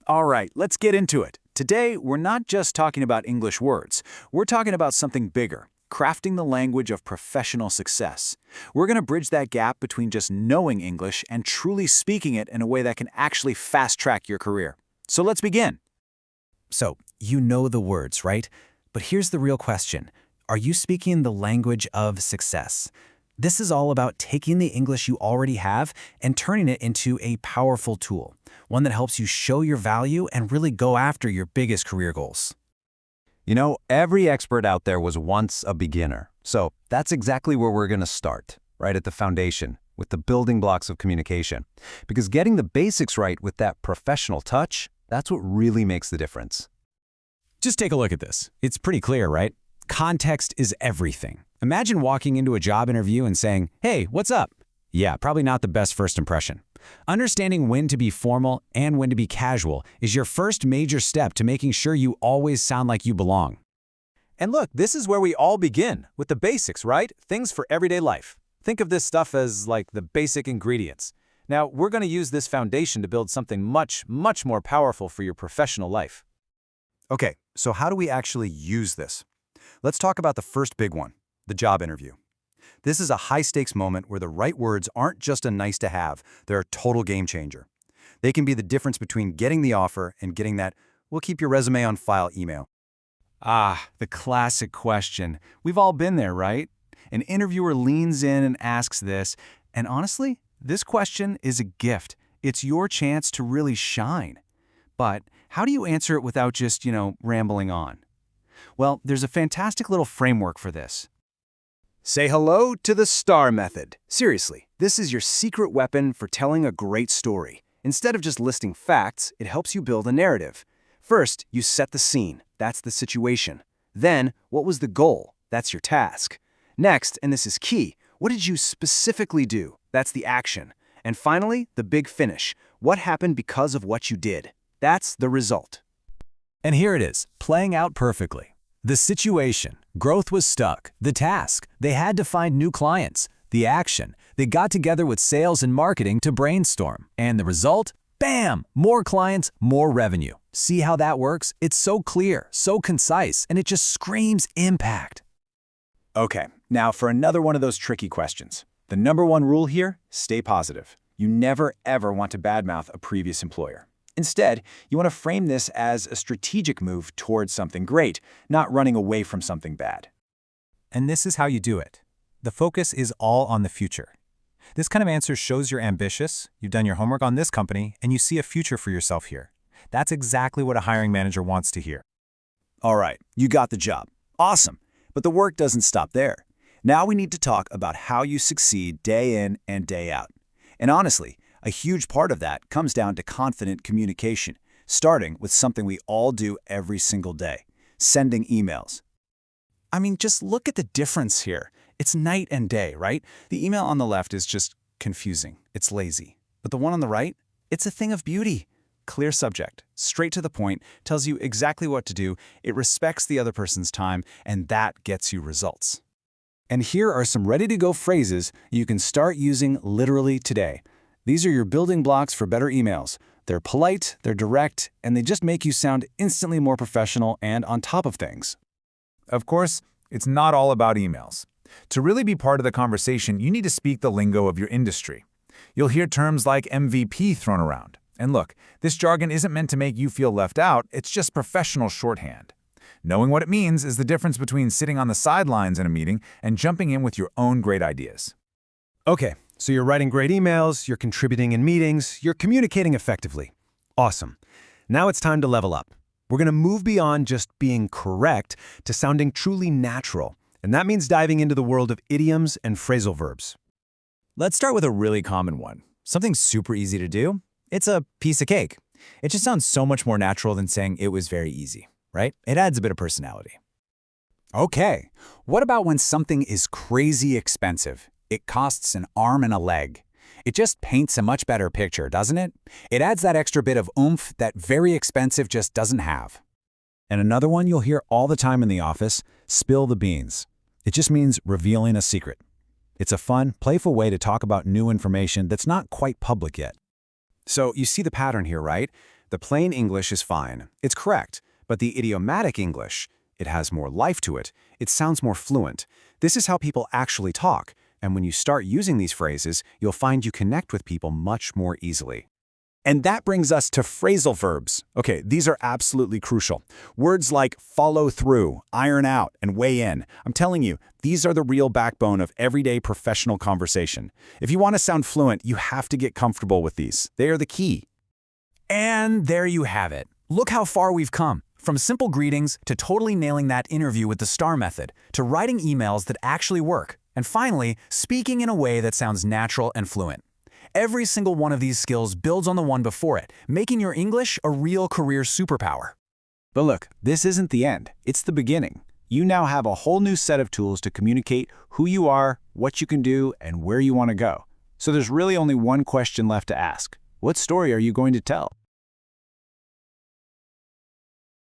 All right, let's get into it. Today, we're not just talking about English words. We're talking about something bigger, crafting the language of professional success. We're going to bridge that gap between just knowing English and truly speaking it in a way that can actually fast-track your career. So let's begin. So, you know the words, right? But here's the real question. Are you speaking the language of success? This is all about taking the English you already have and turning it into a powerful tool, one that helps you show your value and really go after your biggest career goals. You know, every expert out there was once a beginner. So that's exactly where we're going to start, right at the foundation, with the building blocks of communication. Because getting the basics right with that professional touch, that's what really makes the difference. Just take a look at this. It's pretty clear, right? Context is everything. Imagine walking into a job interview and saying, "Hey, what's up?" Yeah, probably not the best first impression. Understanding when to be formal and when to be casual is your first major step to making sure you always sound like you belong. And look, this is where we all begin, with the basics, right? Things for everyday life. Think of this stuff as like the basic ingredients. Now, we're going to use this foundation to build something much, much more powerful for your professional life. Okay, so how do we actually use this? Let's talk about the first big one, the job interview. This is a high-stakes moment where the right words aren't just a nice-to-have, they're a total game-changer. They can be the difference between getting the offer and getting that, "we'll keep your resume on file" email. The classic question. We've all been there, right? An interviewer leans in and asks this, and honestly, this question is a gift. It's your chance to really shine. But how do you answer it without just, rambling on? Well, there's a fantastic little framework for this. Say hello to the STAR method. Seriously, this is your secret weapon for telling a great story. Instead of just listing facts, it helps you build a narrative. First, you set the scene. That's the situation. Then, what was the goal? That's your task. Next, and this is key, what did you specifically do? That's the action. And finally, the big finish. What happened because of what you did? That's the result. And here it is, playing out perfectly. The situation, growth was stuck. The task, they had to find new clients. The action, they got together with sales and marketing to brainstorm. And the result? Bam! More clients, more revenue. See how that works? It's so clear, so concise, and it just screams impact. Okay, now for another one of those tricky questions. The number one rule here, stay positive. You never ever want to badmouth a previous employer. Instead, you want to frame this as a strategic move towards something great, not running away from something bad. And this is how you do it. The focus is all on the future. This kind of answer shows you're ambitious, you've done your homework on this company, and you see a future for yourself here. That's exactly what a hiring manager wants to hear. All right, you got the job. Awesome. But the work doesn't stop there. Now we need to talk about how you succeed day in and day out. And honestly, a huge part of that comes down to confident communication, starting with something we all do every single day, sending emails. I mean, just look at the difference here. It's night and day, right? The email on the left is just confusing. It's lazy. But the one on the right, it's a thing of beauty. Clear subject, straight to the point, tells you exactly what to do, it respects the other person's time, and that gets you results. And here are some ready-to-go phrases you can start using literally today. These are your building blocks for better emails. They're polite, they're direct, and they just make you sound instantly more professional and on top of things. Of course, it's not all about emails. To really be part of the conversation, you need to speak the lingo of your industry. You'll hear terms like MVP thrown around. And look, this jargon isn't meant to make you feel left out, it's just professional shorthand. Knowing what it means is the difference between sitting on the sidelines in a meeting and jumping in with your own great ideas. Okay, so you're writing great emails, you're contributing in meetings, you're communicating effectively. Awesome. Now it's time to level up. We're going to move beyond just being correct to sounding truly natural. And that means diving into the world of idioms and phrasal verbs. Let's start with a really common one. Something super easy to do. It's a piece of cake. It just sounds so much more natural than saying it was very easy, right? It adds a bit of personality. Okay, what about when something is crazy expensive? It costs an arm and a leg. It just paints a much better picture, doesn't it? It adds that extra bit of oomph that very expensive just doesn't have. And another one you'll hear all the time in the office, spill the beans. It just means revealing a secret. It's a fun, playful way to talk about new information that's not quite public yet. So you see the pattern here, right? The plain English is fine. It's correct. But the idiomatic English, it has more life to it. It sounds more fluent. This is how people actually talk. And when you start using these phrases, you'll find you connect with people much more easily. And that brings us to phrasal verbs. Okay, these are absolutely crucial. Words like follow through, iron out, and weigh in. I'm telling you, these are the real backbone of everyday professional conversation. If you want to sound fluent, you have to get comfortable with these. They are the key. And there you have it. Look how far we've come. From simple greetings to totally nailing that interview with the STAR method, to writing emails that actually work, and finally, speaking in a way that sounds natural and fluent. Every single one of these skills builds on the one before it, making your English a real career superpower. But look, this isn't the end. It's the beginning. You now have a whole new set of tools to communicate who you are, what you can do, and where you want to go. So there's really only one question left to ask. What story are you going to tell?